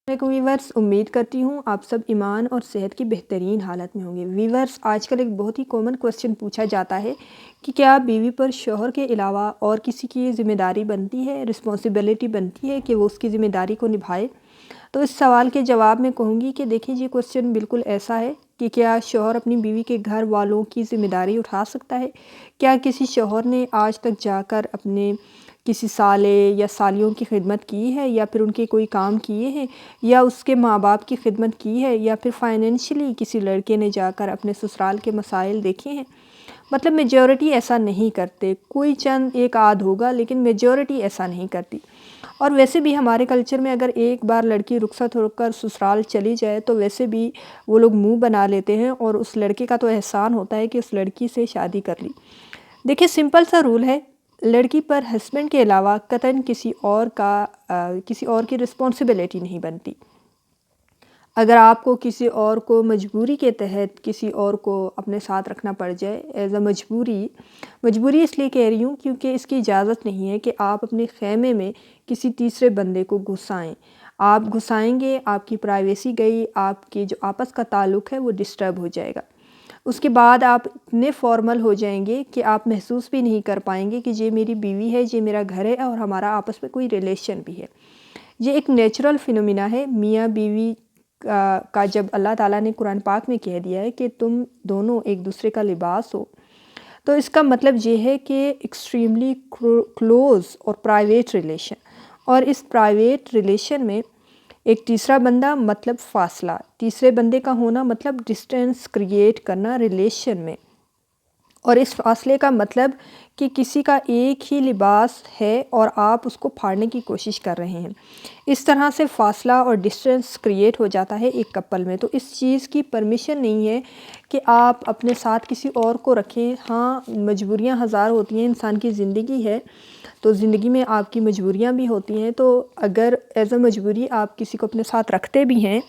Viewers, امید کرتی ہوں آپ سب ایمان اور صحت کی بہترین حالت میں ہوں گے۔ ویورز، آج کل ایک بہت ہی کامن کوسچن پوچھا جاتا ہے کہ کیا بیوی پر شوہر کے علاوہ اور کسی کی ذمہ داری بنتی ہے، رسپانسبلٹی بنتی ہے کہ وہ اس کی ذمہ داری کو نبھائے؟ تو اس سوال کے جواب میں کہوں گی کہ دیکھیں جی، کوسچن بالکل ایسا ہے کہ کیا شوہر اپنی بیوی کے گھر والوں کی ذمہ داری اٹھا سکتا ہے؟ کیا کسی شوہر نے آج تک جا کر اپنے کسی سالے یا سالیوں کی خدمت کی ہے، یا پھر ان کے کوئی کام کیے ہیں، یا اس کے ماں باپ کی خدمت کی ہے، یا پھر فائنینشلی کسی لڑکے نے جا کر اپنے سسرال کے مسائل دیکھے ہیں؟ مطلب میجورٹی ایسا نہیں کرتے، کوئی چند ایک آدھ ہوگا، لیکن میجورٹی ایسا نہیں کرتی۔ اور ویسے بھی ہمارے کلچر میں اگر ایک بار لڑکی رخصت ہو کر سسرال چلی جائے تو ویسے بھی وہ لوگ منہ بنا لیتے ہیں، اور اس لڑکے کا تو احسان ہوتا ہے کہ اس لڑکی سے شادی کر لی۔ دیکھیں، سمپل سا رول ہے، لڑکی پر ہسبینڈ کے علاوہ قطعاً کسی اور کی رسپانسبلٹی نہیں بنتی۔ اگر آپ کو کسی اور کو مجبوری کے تحت کسی اور کو اپنے ساتھ رکھنا پڑ جائے ایز اے مجبوری اس لیے کہہ رہی ہوں کیونکہ اس کی اجازت نہیں ہے کہ آپ اپنے خیمے میں کسی تیسرے بندے کو گھسائیں۔ آپ گھسائیں گے، آپ کی پرائیویسی گئی، آپ کے جو آپس کا تعلق ہے وہ ڈسٹرب ہو جائے گا۔ اس کے بعد آپ اتنے فارمل ہو جائیں گے کہ آپ محسوس بھی نہیں کر پائیں گے کہ یہ میری بیوی ہے، یہ میرا گھر ہے اور ہمارا آپس میں کوئی ریلیشن بھی ہے۔ یہ ایک نیچرل فینومینا ہے میاں بیوی کا، جب اللہ تعالیٰ نے قرآن پاک میں کہہ دیا ہے کہ تم دونوں ایک دوسرے کا لباس ہو، تو اس کا مطلب یہ ہے کہ ایکسٹریملی کلوز اور پرائیویٹ ریلیشن، اور اس پرائیویٹ ریلیشن میں ایک تیسرا بندہ مطلب فاصلہ، تیسرے بندے کا ہونا مطلب ڈسٹینس کریٹ کرنا ریلیشن میں، اور اس فاصلے کا مطلب کہ کسی کا ایک ہی لباس ہے اور آپ اس کو پھاڑنے کی کوشش کر رہے ہیں۔ اس طرح سے فاصلہ اور ڈسٹینس کریٹ ہو جاتا ہے ایک کپل میں۔ تو اس چیز کی پرمیشن نہیں ہے کہ آپ اپنے ساتھ کسی اور کو رکھیں۔ ہاں، مجبوریاں ہزار ہوتی ہیں، انسان کی زندگی ہے تو زندگی میں آپ کی مجبوریاں بھی ہوتی ہیں، تو اگر ایز اے مجبوری آپ کسی کو اپنے ساتھ رکھتے بھی ہیں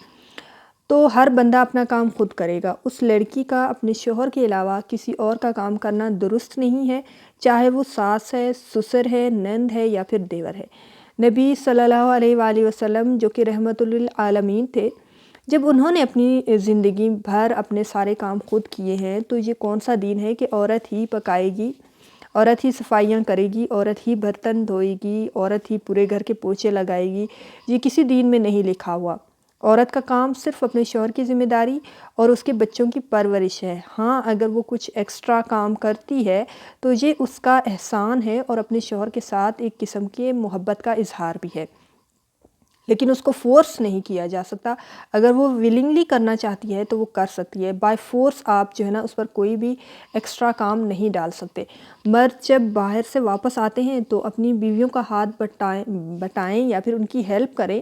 تو ہر بندہ اپنا کام خود کرے گا۔ اس لڑکی کا اپنے شوہر کے علاوہ کسی اور کا کام کرنا درست نہیں ہے، چاہے وہ ساس ہے، سسر ہے، نند ہے یا پھر دیور ہے۔ نبی صلی اللہ علیہ وآلہ وسلم جو کہ رحمت للعالمین تھے، جب انہوں نے اپنی زندگی بھر اپنے سارے کام خود کیے ہیں، تو یہ کون سا دین ہے کہ عورت ہی پکائے گی، عورت ہی صفائیاں کرے گی، عورت ہی برتن دھوئے گی، عورت ہی پورے گھر کے پوچھے لگائے گی؟ یہ کسی دین میں نہیں لکھا ہوا۔ عورت کا کام صرف اپنے شوہر کی ذمہ داری اور اس کے بچوں کی پرورش ہے۔ ہاں، اگر وہ کچھ ایکسٹرا کام کرتی ہے تو یہ اس کا احسان ہے اور اپنے شوہر کے ساتھ ایک قسم کے محبت کا اظہار بھی ہے، لیکن اس کو فورس نہیں کیا جا سکتا۔ اگر وہ ولنگلی کرنا چاہتی ہے تو وہ کر سکتی ہے، بائی فورس آپ جو ہے نا اس پر کوئی بھی ایکسٹرا کام نہیں ڈال سکتے۔ مرد جب باہر سے واپس آتے ہیں تو اپنی بیویوں کا ہاتھ بٹائیں یا پھر ان کی ہیلپ کریں،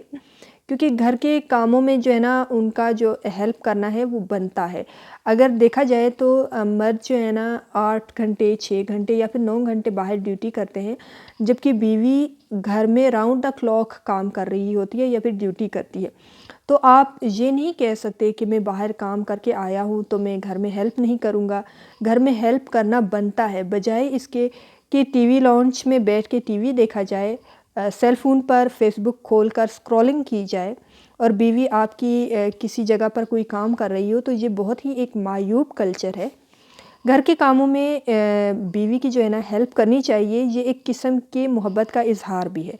کیونکہ گھر کے کاموں میں جو ہے نا ان کا جو ہیلپ کرنا ہے وہ بنتا ہے۔ اگر دیکھا جائے تو مرد جو ہے نا 8 گھنٹے 6 گھنٹے یا پھر 9 گھنٹے باہر ڈیوٹی کرتے ہیں، جبکہ بیوی گھر میں راؤنڈ دا کلاک کام کر رہی ہوتی ہے یا پھر ڈیوٹی کرتی ہے۔ تو آپ یہ نہیں کہہ سکتے کہ میں باہر کام کر کے آیا ہوں تو میں گھر میں ہیلپ نہیں کروں گا۔ گھر میں ہیلپ کرنا بنتا ہے، بجائے اس کے کہ ٹی وی لاؤنج میں بیٹھ کے ٹی وی دیکھا جائے، سیل فون پر فیس بک کھول کر اسکرولنگ کی جائے، اور بیوی آپ کی کسی جگہ پر کوئی کام کر رہی ہو، تو یہ بہت ہی ایک معیوب کلچر ہے۔ گھر کے کاموں میں بیوی کی جو ہے نا ہیلپ کرنی چاہیے، یہ ایک قسم کے محبت کا اظہار بھی ہے۔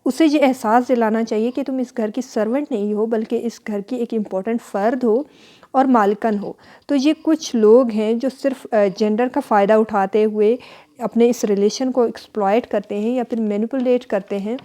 اسے یہ احساس دلانا چاہیے کہ تم اس گھر کی سرونٹ نہیں ہو، بلکہ اس گھر کی ایک امپورٹنٹ فرد ہو اور مالکن ہو۔ تو یہ کچھ لوگ ہیں جو صرف جینڈر کا فائدہ اٹھاتے ہوئے اپنے اس ریلیشن کو ایکسپلائٹ کرتے ہیں یا پھر مینیپولیٹ کرتے ہیں،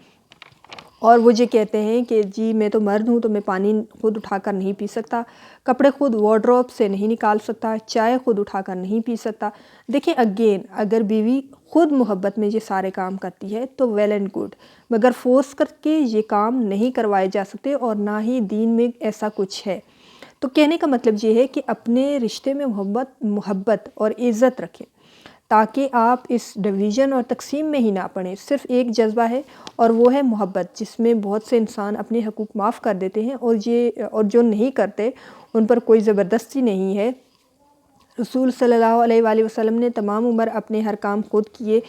اور وہ یہ کہتے ہیں کہ جی میں تو مرد ہوں تو میں پانی خود اٹھا کر نہیں پی سکتا، کپڑے خود وارڈروب سے نہیں نکال سکتا، چائے خود اٹھا کر نہیں پی سکتا۔ دیکھیں اگین، اگر بیوی خود محبت میں یہ سارے کام کرتی ہے تو ویل اینڈ گڈ، مگر فورس کر کے یہ کام نہیں کروائے جا سکتے، اور نہ ہی دین میں ایسا کچھ ہے۔ تو کہنے کا مطلب یہ ہے کہ اپنے رشتے میں محبت اور عزت رکھیں، تاکہ آپ اس ڈویژن اور تقسیم میں ہی نہ پڑیں۔ صرف ایک جذبہ ہے اور وہ ہے محبت، جس میں بہت سے انسان اپنے حقوق معاف کر دیتے ہیں، اور جو نہیں کرتے ان پر کوئی زبردستی نہیں ہے۔ رسول صلی اللہ علیہ وآلہ وسلم نے تمام عمر اپنے ہر کام خود کیے،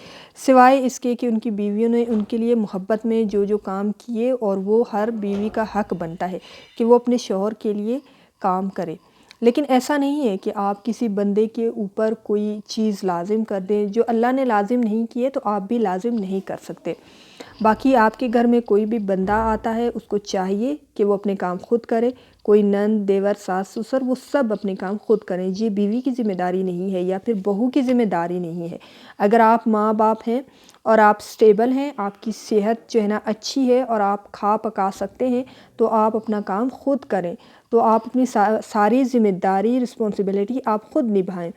سوائے اس کے کہ ان کی بیویوں نے ان کے لیے محبت میں جو کام کیے، اور وہ ہر بیوی کا حق بنتا ہے کہ وہ اپنے شوہر کے لیے کام کرے۔ لیکن ایسا نہیں ہے کہ آپ کسی بندے کے اوپر کوئی چیز لازم کر دیں، جو اللہ نے لازم نہیں کیے تو آپ بھی لازم نہیں کر سکتے۔ باقی آپ کے گھر میں کوئی بھی بندہ آتا ہے، اس کو چاہیے کہ وہ اپنے کام خود کرے، کوئی نند، دیور، ساس، سسر، وہ سب اپنے کام خود کریں۔ یہ بیوی کی ذمہ داری نہیں ہے یا پھر بہو کی ذمہ داری نہیں ہے۔ اگر آپ ماں باپ ہیں اور آپ سٹیبل ہیں، آپ کی صحت جو ہے نا اچھی ہے اور آپ کھا پکا سکتے ہیں، تو آپ اپنا کام خود کریں، تو آپ اپنی ساری ذمہ داری، رسپانسبلٹی آپ خود نبھائیں۔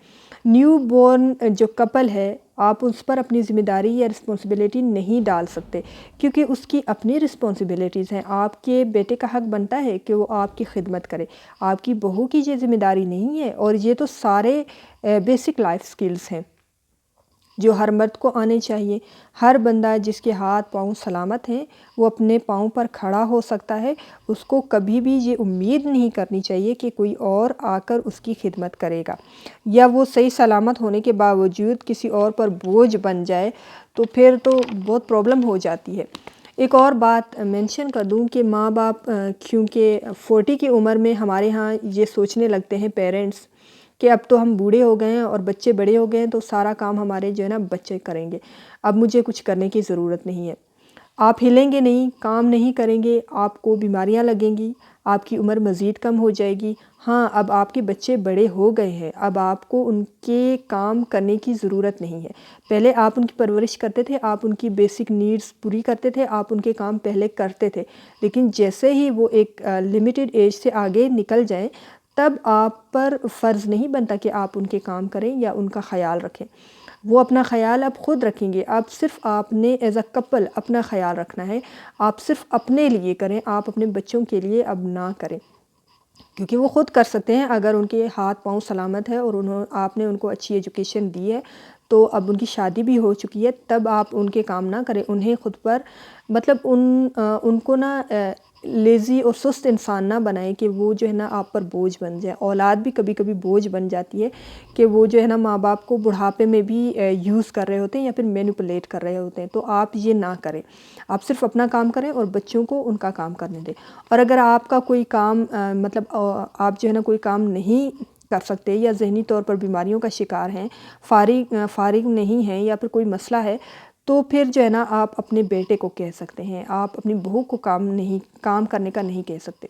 نیو بورن جو کپل ہے، آپ اس پر اپنی ذمہ داری یا رسپانسبلٹی نہیں ڈال سکتے، کیونکہ اس کی اپنی رسپانسبلٹیز ہیں۔ آپ کے بیٹے کا حق بنتا ہے کہ وہ آپ کی خدمت کرے، آپ کی بہو کی یہ ذمہ داری نہیں ہے۔ اور یہ تو سارے بیسک لائف سکلز ہیں جو ہر مرد کو آنے چاہیے۔ ہر بندہ جس کے ہاتھ پاؤں سلامت ہیں، وہ اپنے پاؤں پر کھڑا ہو سکتا ہے۔ اس کو کبھی بھی یہ امید نہیں کرنی چاہیے کہ کوئی اور آ کر اس کی خدمت کرے گا، یا وہ صحیح سلامت ہونے کے باوجود کسی اور پر بوجھ بن جائے، تو پھر تو بہت پرابلم ہو جاتی ہے۔ ایک اور بات مینشن کر دوں کہ ماں باپ کیونکہ 40 کی عمر میں ہمارے ہاں یہ سوچنے لگتے ہیں پیرنٹس کہ اب تو ہم بوڑھے ہو گئے ہیں اور بچے بڑے ہو گئے ہیں، تو سارا کام ہمارے جو ہے نا بچے کریں گے، اب مجھے کچھ کرنے کی ضرورت نہیں ہے۔ آپ ہلیں گے نہیں، کام نہیں کریں گے، آپ کو بیماریاں لگیں گی، آپ کی عمر مزید کم ہو جائے گی۔ ہاں، اب آپ کے بچے بڑے ہو گئے ہیں، اب آپ کو ان کے کام کرنے کی ضرورت نہیں ہے۔ پہلے آپ ان کی پرورش کرتے تھے، آپ ان کی بیسک نیڈز پوری کرتے تھے، آپ ان کے کام پہلے کرتے تھے، لیکن جیسے ہی وہ ایک لمیٹڈ ایج سے آگے نکل جائیں، تب آپ پر فرض نہیں بنتا کہ آپ ان کے کام کریں یا ان کا خیال رکھیں۔ وہ اپنا خیال اب خود رکھیں گے۔ اب صرف آپ نے ایز اے کپل اپنا خیال رکھنا ہے، آپ صرف اپنے لیے کریں، آپ اپنے بچوں کے لیے اب نہ کریں، کیونکہ وہ خود کر سکتے ہیں اگر ان کے ہاتھ پاؤں سلامت ہے اور آپ نے ان کو اچھی ایجوکیشن دی ہے، تو اب ان کی شادی بھی ہو چکی ہے، تب آپ ان کے کام نہ کریں، انہیں خود پر مطلب ان کو نا لیزی اور سست انسان نہ بنائیں کہ وہ جو ہے نا آپ پر بوجھ بن جائے۔ اولاد بھی کبھی کبھی بوجھ بن جاتی ہے کہ وہ جو ہے نا ماں باپ کو بڑھاپے میں بھی یوز کر رہے ہوتے ہیں یا پھر مینیپولیٹ کر رہے ہوتے ہیں، تو آپ یہ نہ کریں، آپ صرف اپنا کام کریں اور بچوں کو ان کا کام کرنے دیں۔ اور اگر آپ کا کوئی کام مطلب آپ جو ہے نا کوئی کام نہیں کر سکتے یا ذہنی طور پر بیماریوں کا شکار ہیں، فارغ نہیں ہیں یا پھر کوئی مسئلہ ہے، تو پھر جو ہے نا آپ اپنے بیٹے کو کہہ سکتے ہیں، آپ اپنی بہو کو کام کرنے کا نہیں کہہ سکتے۔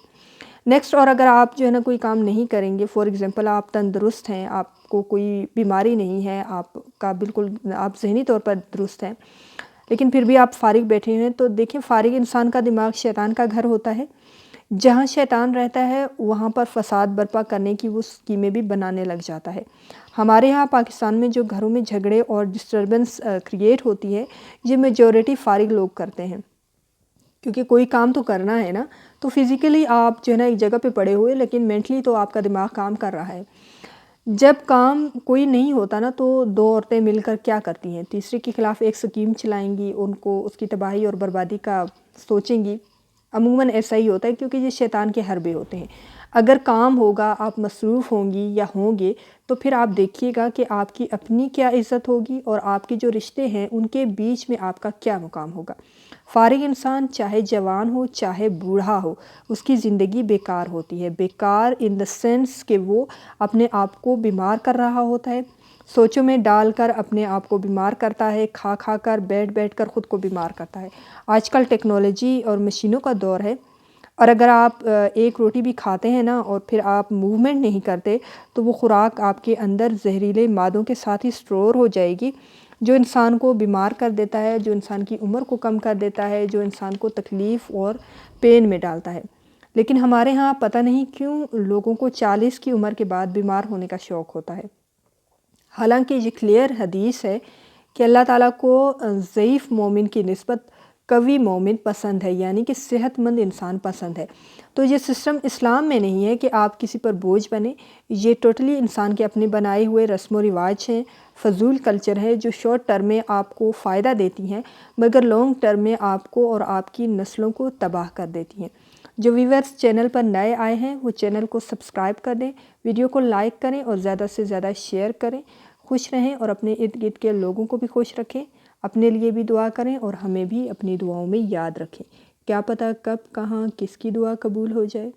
نیکسٹ، اور اگر آپ جو ہے نا کوئی کام نہیں کریں گے، فار ایگزامپل آپ تندرست ہیں، آپ کو کوئی بیماری نہیں ہے، آپ کا بالکل آپ ذہنی طور پر درست ہیں، لیکن پھر بھی آپ فارغ بیٹھے ہیں، تو دیکھیں فارغ انسان کا دماغ شیطان کا گھر ہوتا ہے۔ جہاں شیطان رہتا ہے وہاں پر فساد برپا کرنے کی وہ اسکیمیں بھی بنانے لگ جاتا ہے۔ ہمارے ہاں پاکستان میں جو گھروں میں جھگڑے اور ڈسٹربنس کریٹ ہوتی ہے، یہ میجورٹی فارغ لوگ کرتے ہیں، کیونکہ کوئی کام تو کرنا ہے نا، تو فزیکلی آپ جو ہے نا ایک جگہ پہ پڑے ہوئے، لیکن مینٹلی تو آپ کا دماغ کام کر رہا ہے۔ جب کام کوئی نہیں ہوتا نا، تو دو عورتیں مل کر کیا کرتی ہیں، تیسری کے خلاف ایک اسکیم چلائیں گی، ان کو اس کی تباہی اور بربادی کا سوچیں گی۔ عموماً ایسا ہی ہوتا ہے، کیونکہ یہ شیطان کے حربے ہوتے ہیں۔ اگر کام ہوگا، آپ مصروف ہوں گی یا ہوں گے، تو پھر آپ دیکھیے گا کہ آپ کی اپنی کیا عزت ہوگی اور آپ کے جو رشتے ہیں ان کے بیچ میں آپ کا کیا مقام ہوگا۔ فارغ انسان چاہے جوان ہو چاہے بوڑھا ہو، اس کی زندگی بیکار ہوتی ہے۔ بیکار ان دا سینس کہ وہ اپنے آپ کو بیمار کر رہا ہوتا ہے، سوچوں میں ڈال کر اپنے آپ کو بیمار کرتا ہے، کھا کھا کر بیٹھ کر خود کو بیمار کرتا ہے۔ آج کل ٹیکنالوجی اور مشینوں کا دور ہے، اور اگر آپ ایک روٹی بھی کھاتے ہیں نا اور پھر آپ موومنٹ نہیں کرتے، تو وہ خوراک آپ کے اندر زہریلے مادوں کے ساتھ ہی اسٹور ہو جائے گی، جو انسان کو بیمار کر دیتا ہے، جو انسان کی عمر کو کم کر دیتا ہے، جو انسان کو تکلیف اور پین میں ڈالتا ہے۔ لیکن ہمارے ہاں پتہ نہیں کیوں لوگوں کو 40 کی عمر کے بعد بیمار ہونے کا شوق ہوتا ہے، حالانکہ یہ کلیئر حدیث ہے کہ اللہ تعالیٰ کو ضعیف مومن کی نسبت قوی مومن پسند ہے، یعنی کہ صحت مند انسان پسند ہے۔ تو یہ سسٹم اسلام میں نہیں ہے کہ آپ کسی پر بوجھ بنیں، یہ ٹوٹلی انسان کے اپنے بنائے ہوئے رسم و رواج ہیں، فضول کلچر ہے، جو شارٹ ٹرم میں آپ کو فائدہ دیتی ہیں مگر لانگ ٹرم میں آپ کو اور آپ کی نسلوں کو تباہ کر دیتی ہیں۔ جو ویورز چینل پر نئے آئے ہیں وہ چینل کو سبسکرائب کر دیں، ویڈیو کو لائک کریں اور زیادہ سے زیادہ شیئر کریں۔ خوش رہیں اور اپنے ارد گرد کے لوگوں کو بھی خوش رکھیں۔ اپنے لیے بھی دعا کریں اور ہمیں بھی اپنی دعاؤں میں یاد رکھیں۔ کیا پتہ کب کہاں کس کی دعا قبول ہو جائے۔